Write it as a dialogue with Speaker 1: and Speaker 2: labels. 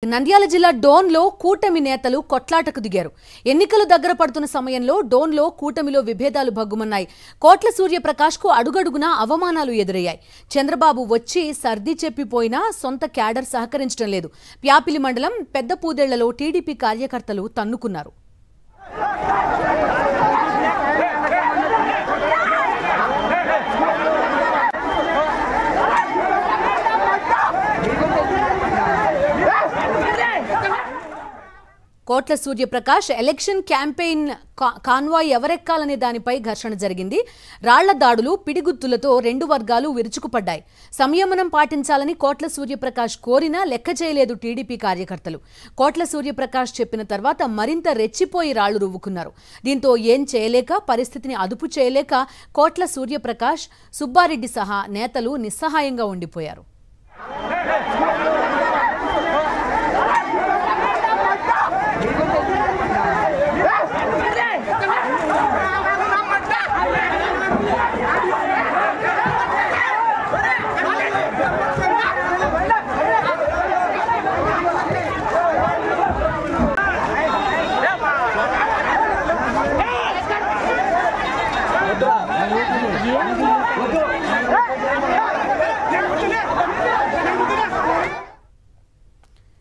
Speaker 1: నంద్యాల జిల్లా డోన్లో కూటమి నేతలు కొట్లాటకు దిగారు. ఎన్నికలు దగ్గర పడుతున్న సమయంలో డోన్లో కూటమిలో విభేదాలు భగ్గుమన్నాయి. కోట్ల సూర్యప్రకాష్కు అడుగడుగునా అవమానాలు ఎదురయ్యాయి. చంద్రబాబు వచ్చి సర్ది చెప్పిపోయినా సొంత క్యాడర్ సహకరించడం లేదు. ప్యాపిలి మండలం పెద్ద పూదెళ్లలో టీడీపీ కార్యకర్తలు తన్నుకున్నారు. కోట్ల సూర్యప్రకాష్ ఎలక్షన్ క్యాంపెయిన్ కాన్వాయ్ ఎవరెక్కాలనే దానిపై ఘర్షణ జరిగింది. రాళ్ల దాడులు, పిడిగుత్తులతో రెండు వర్గాలు విరుచుకుపడ్డాయి. సంయమనం పాటించాలని కోట్ల సూర్యప్రకాష్ కోరినా లెక్క చేయలేదు టీడీపీ కార్యకర్తలు. కోట్ల సూర్యప్రకాష్ చెప్పిన తర్వాత మరింత రెచ్చిపోయి రాళ్లు రువ్వుకున్నారు. దీంతో ఏం చేయలేక, పరిస్థితిని అదుపు చేయలేక కోట్ల సూర్యప్రకాష్, సుబ్బారెడ్డి సహా నేతలు నిస్సహాయంగా ఉండిపోయారు.